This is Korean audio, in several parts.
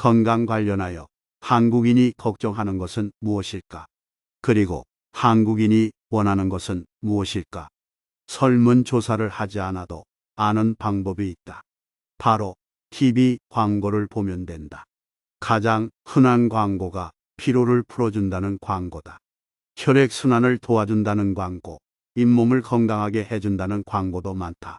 건강 관련하여 한국인이 걱정하는 것은 무엇일까? 그리고 한국인이 원하는 것은 무엇일까? 설문조사를 하지 않아도 아는 방법이 있다. 바로 TV 광고를 보면 된다. 가장 흔한 광고가 피로를 풀어준다는 광고다. 혈액순환을 도와준다는 광고, 잇몸을 건강하게 해준다는 광고도 많다.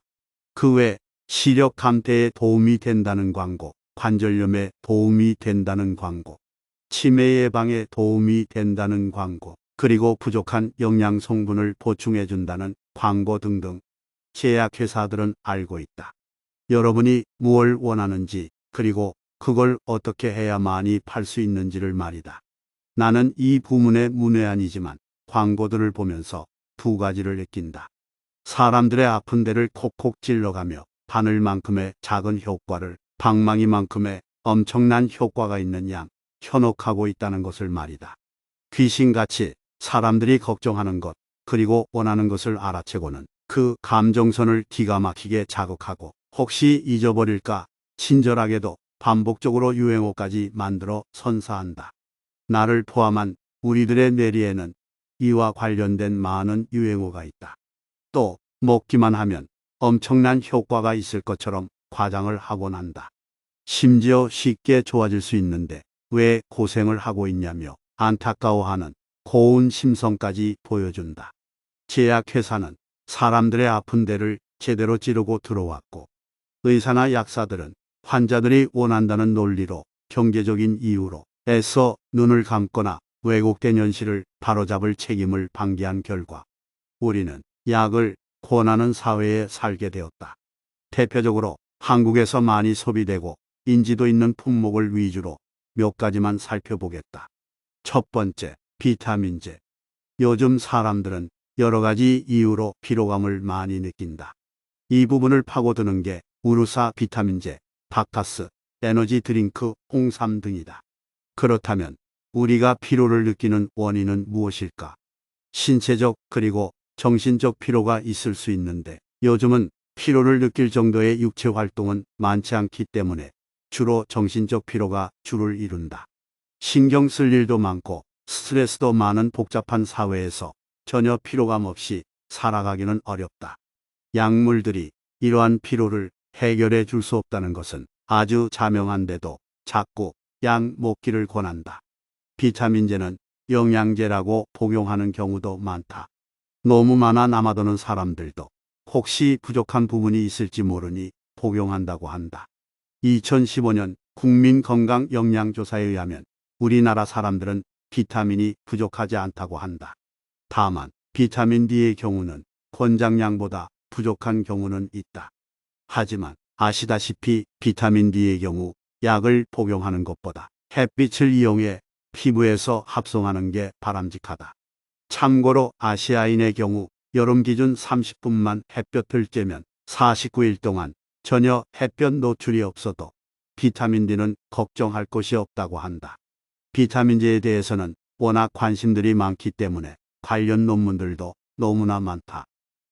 그 외 시력 감퇴에 도움이 된다는 광고, 관절염에 도움이 된다는 광고, 치매 예방에 도움이 된다는 광고, 그리고 부족한 영양 성분을 보충해준다는 광고 등등 제약회사들은 알고 있다. 여러분이 무엇을 원하는지, 그리고 그걸 어떻게 해야 많이 팔 수 있는지를 말이다. 나는 이 부문의 문외한이지만 광고들을 보면서 두 가지를 느낀다. 사람들의 아픈 데를 콕콕 찔러가며 바늘만큼의 작은 효과를 방망이만큼의 엄청난 효과가 있는 양 현혹하고 있다는 것을 말이다. 귀신같이 사람들이 걱정하는 것, 그리고 원하는 것을 알아채고는 그 감정선을 기가 막히게 자극하고 혹시 잊어버릴까 친절하게도 반복적으로 유행어까지 만들어 선사한다. 나를 포함한 우리들의 뇌리에는 이와 관련된 많은 유행어가 있다. 또 먹기만 하면 엄청난 효과가 있을 것처럼 과장을 하곤 한다. 심지어 쉽게 좋아질 수 있는데 왜 고생을 하고 있냐며 안타까워하는 고운 심성까지 보여준다. 제약회사는 사람들의 아픈 데를 제대로 찌르고 들어왔고, 의사나 약사들은 환자들이 원한다는 논리로 경제적인 이유로 애써 눈을 감거나 왜곡된 현실을 바로잡을 책임을 방기한 결과 우리는 약을 권하는 사회에 살게 되었다. 대표적으로 한국에서 많이 소비되고 인지도 있는 품목을 위주로 몇 가지만 살펴보겠다. 첫 번째, 비타민제. 요즘 사람들은 여러 가지 이유로 피로감을 많이 느낀다. 이 부분을 파고드는 게 우루사 비타민제, 바카스, 에너지 드링크, 홍삼 등이다. 그렇다면 우리가 피로를 느끼는 원인은 무엇일까? 신체적 그리고 정신적 피로가 있을 수 있는데 요즘은 피로를 느낄 정도의 육체 활동은 많지 않기 때문에 주로 정신적 피로가 주를 이룬다. 신경 쓸 일도 많고 스트레스도 많은 복잡한 사회에서 전혀 피로감 없이 살아가기는 어렵다. 약물들이 이러한 피로를 해결해 줄 수 없다는 것은 아주 자명한데도 자꾸 약 먹기를 권한다. 비타민제는 영양제라고 복용하는 경우도 많다. 너무 많아 남아도는 사람들도 혹시 부족한 부분이 있을지 모르니 복용한다고 한다. 2015년 국민건강영양조사에 의하면 우리나라 사람들은 비타민이 부족하지 않다고 한다. 다만 비타민 D의 경우는 권장량보다 부족한 경우는 있다. 하지만 아시다시피 비타민 D의 경우 약을 복용하는 것보다 햇빛을 이용해 피부에서 합성하는 게 바람직하다. 참고로 아시아인의 경우 여름 기준 30분만 햇볕을 쬐면 49일 동안 전혀 햇볕 노출이 없어도 비타민 D는 걱정할 것이 없다고 한다. 비타민제에 대해서는 워낙 관심들이 많기 때문에 관련 논문들도 너무나 많다.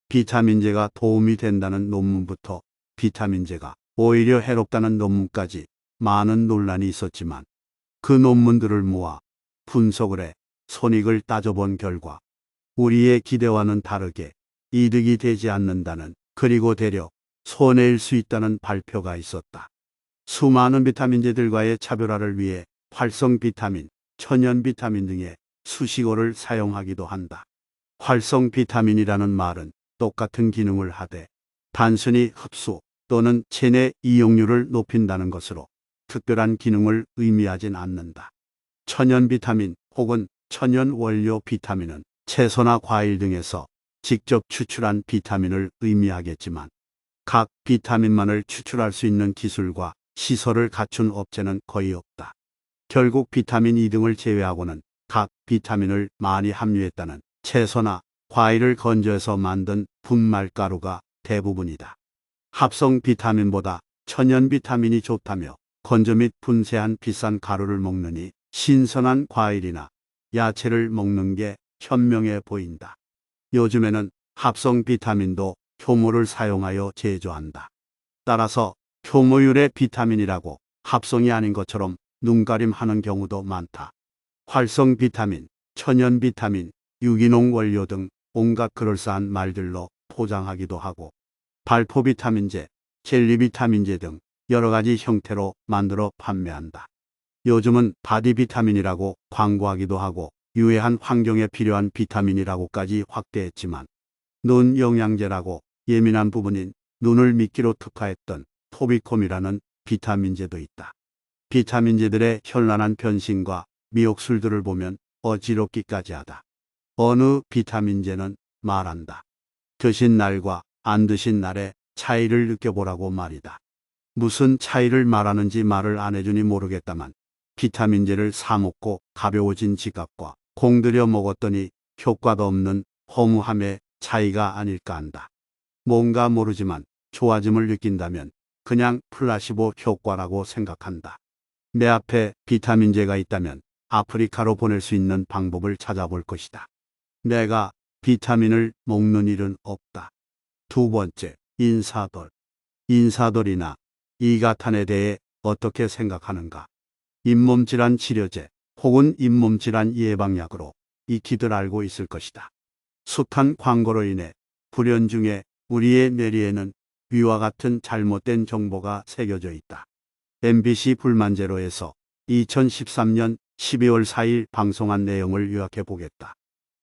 비타민제가 도움이 된다는 논문부터 비타민제가 오히려 해롭다는 논문까지 많은 논란이 있었지만 그 논문들을 모아 분석을 해 손익을 따져본 결과 우리의 기대와는 다르게 이득이 되지 않는다는, 그리고 되려 손해일 수 있다는 발표가 있었다. 수많은 비타민제들과의 차별화를 위해 활성 비타민, 천연 비타민 등의 수식어를 사용하기도 한다. 활성 비타민이라는 말은 똑같은 기능을 하되 단순히 흡수 또는 체내 이용률을 높인다는 것으로 특별한 기능을 의미하진 않는다. 천연 비타민 혹은 천연 원료 비타민은 채소나 과일 등에서 직접 추출한 비타민을 의미하겠지만 각 비타민만을 추출할 수 있는 기술과 시설을 갖춘 업체는 거의 없다. 결국 비타민 E 등을 제외하고는 각 비타민을 많이 함유했다는 채소나 과일을 건조해서 만든 분말가루가 대부분이다. 합성 비타민보다 천연 비타민이 좋다며 건조 및 분쇄한 비싼 가루를 먹느니 신선한 과일이나 야채를 먹는 게 현명해 보인다. 요즘에는 합성 비타민도 효모를 사용하여 제조한다. 따라서 효모율의 비타민이라고 합성이 아닌 것처럼 눈가림하는 경우도 많다. 활성 비타민, 천연 비타민, 유기농 원료 등 온갖 그럴싸한 말들로 포장하기도 하고 발포 비타민제, 젤리 비타민제 등 여러 가지 형태로 만들어 판매한다. 요즘은 바디 비타민이라고 광고하기도 하고 유해한 환경에 필요한 비타민이라고까지 확대했지만 눈 영양제라고 예민한 부분인 눈을 미끼로 특화했던 토비콤이라는 비타민제도 있다. 비타민제들의 현란한 변신과 미혹술들을 보면 어지럽기까지 하다. 어느 비타민제는 말한다. 드신 날과 안 드신 날의 차이를 느껴보라고 말이다. 무슨 차이를 말하는지 말을 안 해주니 모르겠다만 비타민제를 사 먹고 가벼워진 지갑과 공들여 먹었더니 효과도 없는 허무함의 차이가 아닐까 한다. 뭔가 모르지만 좋아짐을 느낀다면 그냥 플라시보 효과라고 생각한다. 내 앞에 비타민제가 있다면 아프리카로 보낼 수 있는 방법을 찾아볼 것이다. 내가 비타민을 먹는 일은 없다. 두 번째, 인사돌. 인사돌이나 이가탄에 대해 어떻게 생각하는가? 잇몸질환 치료제 혹은 잇몸질환 예방약으로 익히들 알고 있을 것이다. 숱한 광고로 인해 불현중에 우리의 뇌리에는 위와 같은 잘못된 정보가 새겨져 있다. MBC 불만제로에서 2013년 12월 4일 방송한 내용을 요약해 보겠다.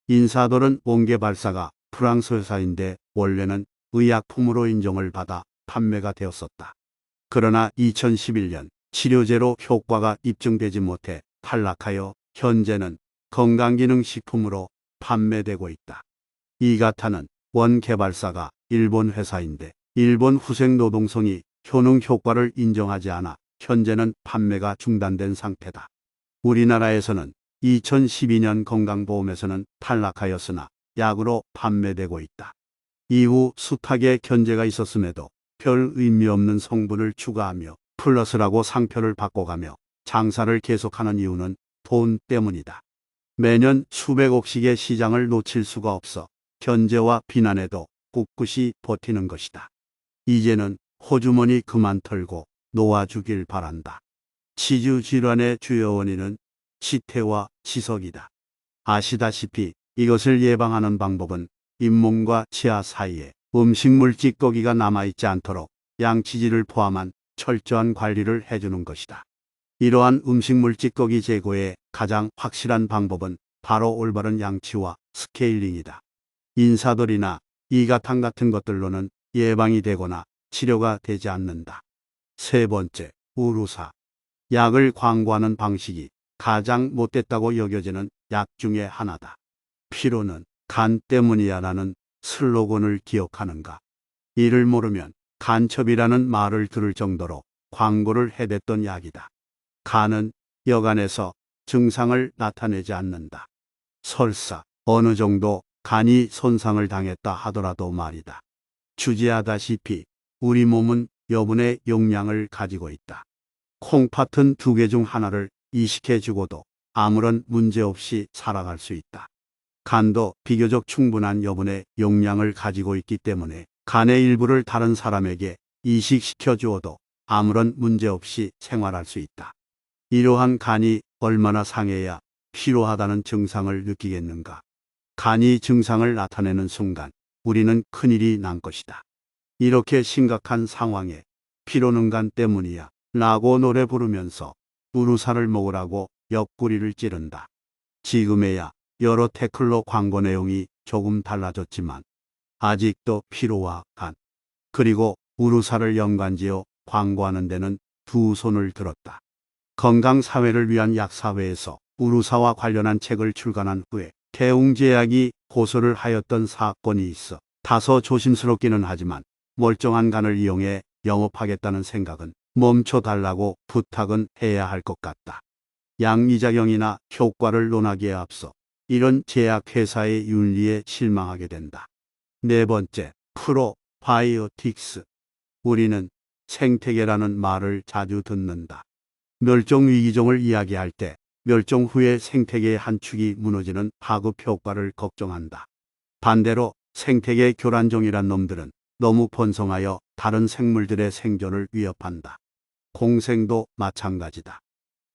인사돌은 원계 발사가 프랑스 회사인데 원래는 의약품으로 인정을 받아 판매가 되었었다. 그러나 2011년 치료제로 효과가 입증되지 못해 탈락하여 현재는 건강기능식품으로 판매되고 있다. 이가타는 원 개발사가 일본 회사인데 일본 후생노동성이 효능 효과를 인정하지 않아 현재는 판매가 중단된 상태다. 우리나라에서는 2012년 건강보험에서는 탈락하였으나 약으로 판매되고 있다. 이후 숱하게 견제가 있었음에도 별 의미 없는 성분을 추가하며 플러스라고 상표를 바꿔가며 장사를 계속하는 이유는 돈 때문이다. 매년 수백억씩의 시장을 놓칠 수가 없어 견제와 비난에도 꿋꿋이 버티는 것이다. 이제는 호주머니 그만 털고 놓아주길 바란다. 치주 질환의 주요 원인은 치태와 치석이다. 아시다시피 이것을 예방하는 방법은 잇몸과 치아 사이에 음식물 찌꺼기가 남아있지 않도록 양치질을 포함한 철저한 관리를 해주는 것이다. 이러한 음식물 찌꺼기 제거의 가장 확실한 방법은 바로 올바른 양치와 스케일링이다. 인사돌이나 이가탄 같은 것들로는 예방이 되거나 치료가 되지 않는다. 세 번째, 우루사. 약을 광고하는 방식이 가장 못됐다고 여겨지는 약 중에 하나다. 피로는 간 때문이야 라는 슬로건을 기억하는가? 이를 모르면 간첩이라는 말을 들을 정도로 광고를 해댔던 약이다. 간은 여간에서 증상을 나타내지 않는다. 설사 어느 정도 간이 손상을 당했다 하더라도 말이다. 주지하다시피 우리 몸은 여분의 용량을 가지고 있다. 콩팥은 2개 중 하나를 이식해 주고도 아무런 문제 없이 살아갈 수 있다. 간도 비교적 충분한 여분의 용량을 가지고 있기 때문에 간의 일부를 다른 사람에게 이식시켜 주어도 아무런 문제 없이 생활할 수 있다. 이러한 간이 얼마나 상해야 피로하다는 증상을 느끼겠는가? 간이 증상을 나타내는 순간 우리는 큰일이 난 것이다. 이렇게 심각한 상황에 피로는 간 때문이야 라고 노래 부르면서 우루사를 먹으라고 옆구리를 찌른다. 지금에야 여러 태클로 광고 내용이 조금 달라졌지만 아직도 피로와 간 그리고 우루사를 연관지어 광고하는 데는 두 손을 들었다. 건강사회를 위한 약사회에서 우루사와 관련한 책을 출간한 후에 대웅제약이 고소를 하였던 사건이 있어 다소 조심스럽기는 하지만 멀쩡한 간을 이용해 영업하겠다는 생각은 멈춰달라고 부탁은 해야 할 것 같다. 양이작용이나 효과를 논하기에 앞서 이런 제약회사의 윤리에 실망하게 된다. 네 번째, 프로바이오틱스. 우리는 생태계라는 말을 자주 듣는다. 멸종위기종을 이야기할 때 멸종 후에 생태계의 한 축이 무너지는 파급 효과를 걱정한다. 반대로 생태계 교란종이란 놈들은 너무 번성하여 다른 생물들의 생존을 위협한다. 공생도 마찬가지다.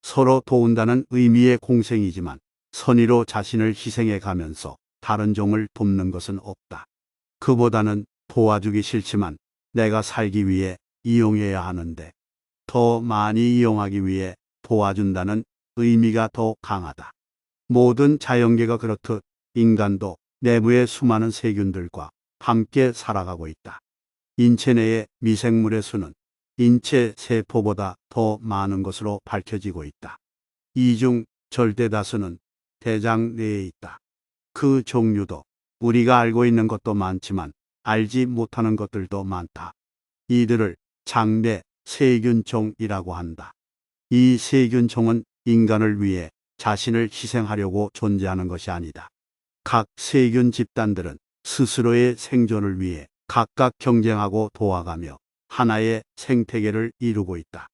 서로 도운다는 의미의 공생이지만 선의로 자신을 희생해 가면서 다른 종을 돕는 것은 없다. 그보다는 도와주기 싫지만 내가 살기 위해 이용해야 하는데 더 많이 이용하기 위해 도와준다는 의미가 더 강하다. 모든 자연계가 그렇듯 인간도 내부의 수많은 세균들과 함께 살아가고 있다. 인체 내의 미생물의 수는 인체 세포보다 더 많은 것으로 밝혀지고 있다. 이 중 절대 다수는 대장 내에 있다. 그 종류도 우리가 알고 있는 것도 많지만 알지 못하는 것들도 많다. 이들을 장내 세균종이라고 한다. 이 세균종은 인간을 위해 자신을 희생하려고 존재하는 것이 아니다. 각 세균 집단들은 스스로의 생존을 위해 각각 경쟁하고 도와가며 하나의 생태계를 이루고 있다.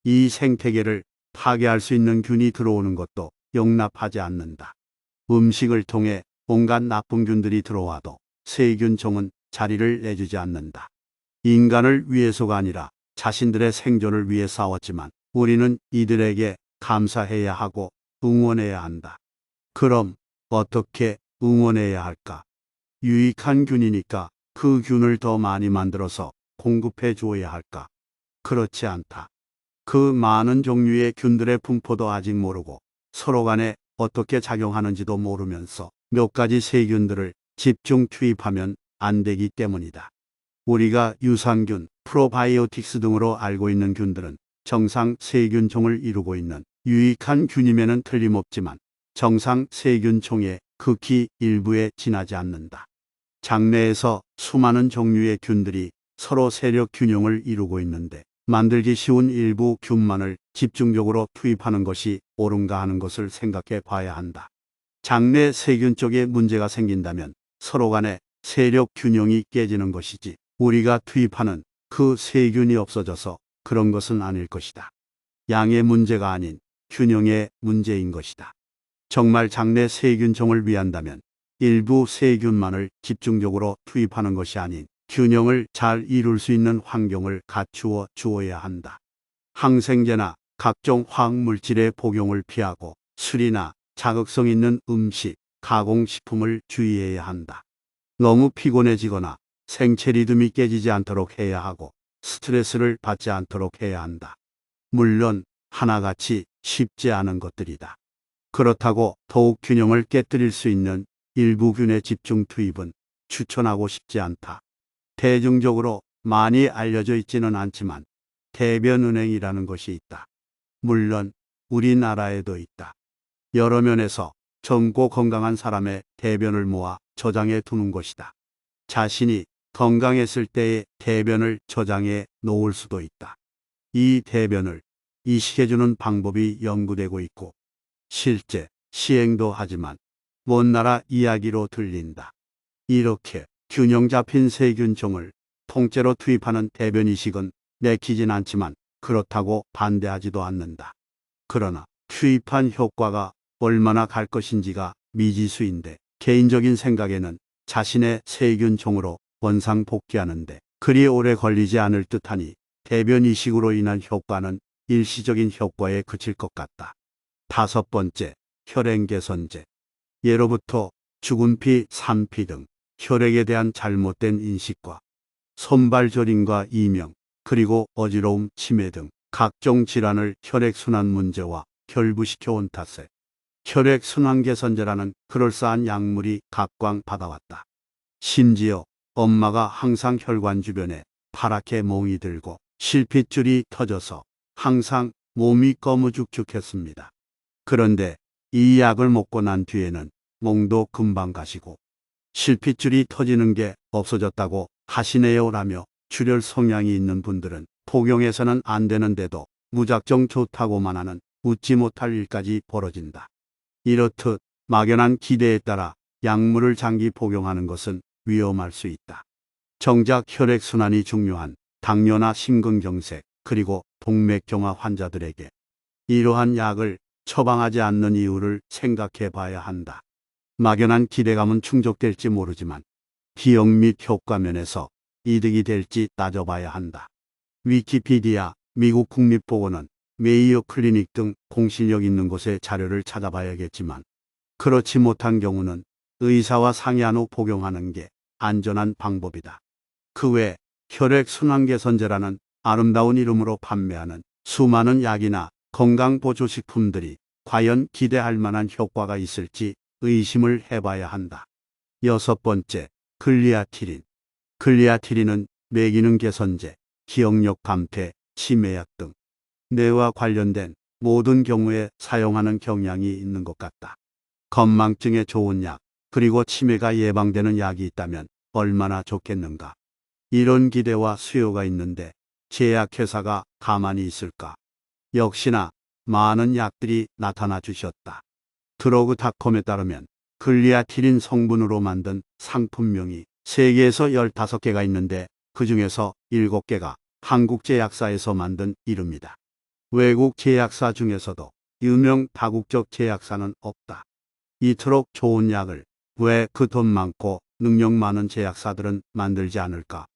이 생태계를 파괴할 수 있는 균이 들어오는 것도 용납하지 않는다. 음식을 통해 온갖 나쁜 균들이 들어와도 세균종은 자리를 내주지 않는다. 인간을 위해서가 아니라 자신들의 생존을 위해 싸웠지만 우리는 이들에게 감사해야 하고 응원해야 한다. 그럼 어떻게 응원해야 할까? 유익한 균이니까 그 균을 더 많이 만들어서 공급해 주어야 할까? 그렇지 않다. 그 많은 종류의 균들의 분포도 아직 모르고 서로 간에 어떻게 작용하는지도 모르면서 몇 가지 세균들을 집중 투입하면 안 되기 때문이다. 우리가 유산균, 프로바이오틱스 등으로 알고 있는 균들은 정상 세균종을 이루고 있는 유익한 균임에는 틀림없지만 정상 세균종의 극히 일부에 지나지 않는다. 장내에서 수많은 종류의 균들이 서로 세력 균형을 이루고 있는데 만들기 쉬운 일부 균만을 집중적으로 투입하는 것이 옳은가 하는 것을 생각해 봐야 한다. 장내 세균 쪽에 문제가 생긴다면 서로 간에 세력 균형이 깨지는 것이지 우리가 투입하는 그 세균이 없어져서 그런 것은 아닐 것이다. 양의 문제가 아닌 균형의 문제인 것이다. 정말 장내 세균종을 위한다면 일부 세균만을 집중적으로 투입하는 것이 아닌 균형을 잘 이룰 수 있는 환경을 갖추어 주어야 한다. 항생제나 각종 화학물질의 복용을 피하고 술이나 자극성 있는 음식, 가공식품을 주의해야 한다. 너무 피곤해지거나 생체 리듬이 깨지지 않도록 해야 하고 스트레스를 받지 않도록 해야 한다. 물론 하나같이 쉽지 않은 것들이다. 그렇다고 더욱 균형을 깨뜨릴 수 있는 일부 균의 집중 투입은 추천하고 싶지 않다. 대중적으로 많이 알려져 있지는 않지만 대변은행이라는 것이 있다. 물론 우리나라에도 있다. 여러 면에서 젊고 건강한 사람의 대변을 모아 저장해 두는 것이다. 자신이 건강했을 때의 대변을 저장해 놓을 수도 있다. 이 대변을 이식해주는 방법이 연구되고 있고 실제 시행도 하지만 먼 나라 이야기로 들린다. 이렇게 균형 잡힌 세균종을 통째로 투입하는 대변 이식은 내키진 않지만 그렇다고 반대하지도 않는다. 그러나 투입한 효과가 얼마나 갈 것인지가 미지수인데 개인적인 생각에는 자신의 세균종으로 원상복귀하는데 그리 오래 걸리지 않을 듯하니 대변 이식으로 인한 효과는 일시적인 효과에 그칠 것 같다. 5번째, 혈행 개선제. 예로부터 죽은 피, 산 피 등 혈액에 대한 잘못된 인식과 손발 저림과 이명, 그리고 어지러움, 치매 등 각종 질환을 혈액순환 문제와 결부시켜온 탓에 혈액순환 개선제라는 그럴싸한 약물이 각광받아왔다. 심지어 엄마가 항상 혈관 주변에 파랗게 몽이 들고 실핏줄이 터져서 항상 몸이 거무죽죽했습니다. 그런데 이 약을 먹고 난 뒤에는 몽도 금방 가시고 실핏줄이 터지는 게 없어졌다고 하시네요라며 출혈 성향이 있는 분들은 복용해서는 안 되는데도 무작정 좋다고만 하는 웃지 못할 일까지 벌어진다. 이렇듯 막연한 기대에 따라 약물을 장기 복용하는 것은 위험할 수 있다. 정작 혈액순환이 중요한 당뇨나 심근경색 그리고 동맥경화 환자들에게 이러한 약을 처방하지 않는 이유를 생각해 봐야 한다. 막연한 기대감은 충족될지 모르지만 비용 및 효과 면에서 이득이 될지 따져봐야 한다. 위키피디아 미국 국립보건원 메이오 클리닉 등 공신력 있는 곳의 자료를 찾아봐야겠지만 그렇지 못한 경우는 의사와 상의한 후 복용하는 게 안전한 방법이다. 그 외 혈액순환 개선제라는 아름다운 이름으로 판매하는 수많은 약이나 건강보조식품들이 과연 기대할 만한 효과가 있을지 의심을 해봐야 한다. 여섯 번째, 글리아티린. 글리아티린은 뇌기능 개선제, 기억력 감퇴, 치매약 등 뇌와 관련된 모든 경우에 사용하는 경향이 있는 것 같다. 건망증에 좋은 약, 그리고 치매가 예방되는 약이 있다면 얼마나 좋겠는가. 이런 기대와 수요가 있는데 제약회사가 가만히 있을까? 역시나 많은 약들이 나타나 주셨다. 드러그닷컴에 따르면 글리아티린 성분으로 만든 상품명이 세계에서 15개가 있는데 그 중에서 7개가 한국 제약사에서 만든 이름이다. 외국 제약사 중에서도 유명 다국적 제약사는 없다. 이토록 좋은 약을 왜 그 돈 많고 능력 많은 제약사들은 만들지 않을까?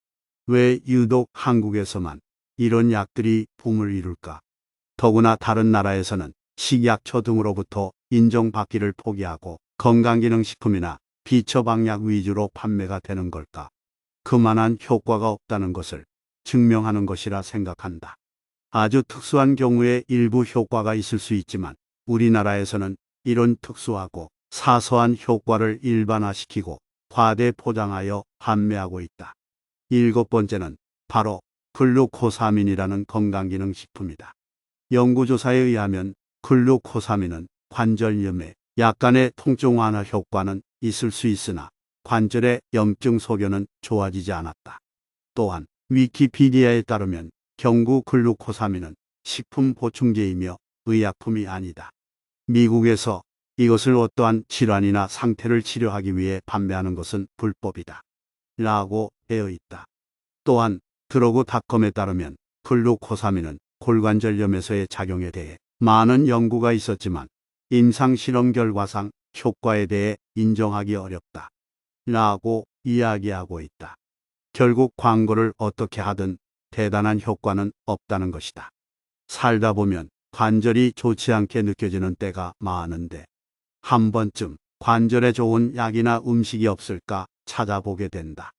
왜 유독 한국에서만 이런 약들이 붐을 이룰까? 더구나 다른 나라에서는 식약처 등으로부터 인정받기를 포기하고 건강기능식품이나 비처방약 위주로 판매가 되는 걸까? 그만한 효과가 없다는 것을 증명하는 것이라 생각한다. 아주 특수한 경우에 일부 효과가 있을 수 있지만 우리나라에서는 이런 특수하고 사소한 효과를 일반화시키고 과대 포장하여 판매하고 있다. 일곱 번째는 바로 글루코사민이라는 건강기능식품이다. 연구조사에 의하면 글루코사민은 관절염에 약간의 통증 완화 효과는 있을 수 있으나 관절의 염증 소견은 좋아지지 않았다. 또한 위키피디아에 따르면 경구 글루코사민은 식품 보충제이며 의약품이 아니다. 미국에서 이것을 어떠한 질환이나 상태를 치료하기 위해 판매하는 것은 불법이다. 라고 되어 있다. 또한 드러그닷컴에 따르면 글루코사민은 골관절염에서의 작용에 대해 많은 연구가 있었지만 임상실험 결과상 효과에 대해 인정하기 어렵다. 라고 이야기하고 있다. 결국 광고를 어떻게 하든 대단한 효과는 없다는 것이다. 살다 보면 관절이 좋지 않게 느껴지는 때가 많은데 한 번쯤 관절에 좋은 약이나 음식이 없을까 찾아보게 된다.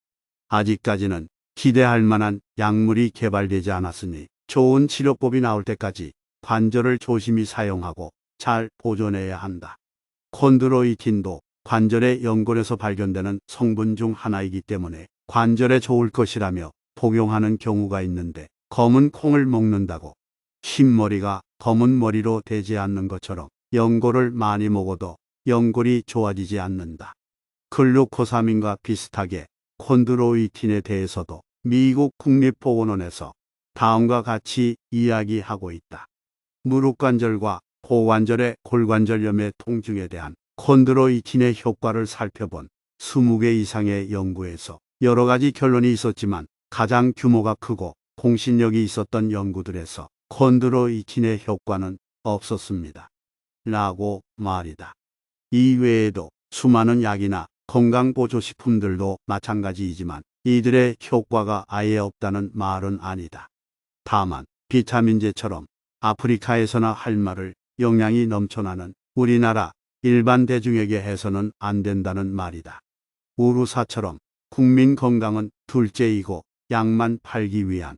아직까지는 기대할 만한 약물이 개발되지 않았으니 좋은 치료법이 나올 때까지 관절을 조심히 사용하고 잘 보존해야 한다. 콘드로이틴도 관절의 연골에서 발견되는 성분 중 하나이기 때문에 관절에 좋을 것이라며 복용하는 경우가 있는데 검은 콩을 먹는다고 흰머리가 검은 머리로 되지 않는 것처럼 연골을 많이 먹어도 연골이 좋아지지 않는다. 글루코사민과 비슷하게 콘드로이틴에 대해서도 미국 국립보건원에서 다음과 같이 이야기하고 있다. 무릎관절과 고관절의 골관절염의 통증에 대한 콘드로이틴의 효과를 살펴본 20개 이상의 연구에서 여러 가지 결론이 있었지만 가장 규모가 크고 공신력이 있었던 연구들에서 콘드로이틴의 효과는 없었습니다. 라고 말이다. 이 외에도 수많은 약이나 건강보조식품들도 마찬가지이지만 이들의 효과가 아예 없다는 말은 아니다. 다만 비타민제처럼 아프리카에서나 할 말을 영양이 넘쳐나는 우리나라 일반 대중에게 해서는 안 된다는 말이다. 우루사처럼 국민 건강은 둘째이고 약만 팔기 위한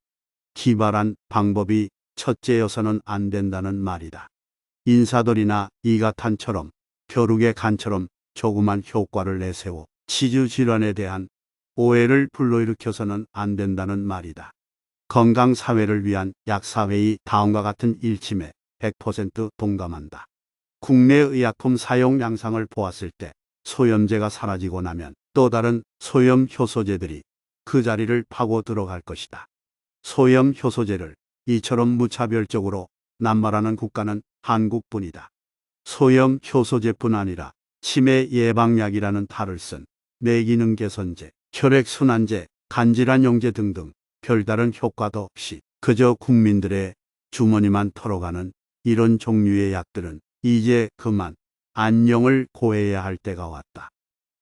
기발한 방법이 첫째여서는 안 된다는 말이다. 인사돌이나 이가탄처럼 벼룩의 간처럼 조그만 효과를 내세워 치주 질환에 대한 오해를 불러일으켜서는 안 된다는 말이다. 건강사회를 위한 약사회의 다음과 같은 일침에 100% 동감한다. 국내 의약품 사용 양상을 보았을 때 소염제가 사라지고 나면 또 다른 소염 효소제들이 그 자리를 파고 들어갈 것이다. 소염 효소제를 이처럼 무차별적으로 남발하는 국가는 한국뿐이다. 소염 효소제뿐 아니라 치매 예방약이라는 탈을 쓴 뇌기능 개선제, 혈액순환제, 간질환 용제 등등 별다른 효과도 없이 그저 국민들의 주머니만 털어가는 이런 종류의 약들은 이제 그만 안녕을 고해야 할 때가 왔다.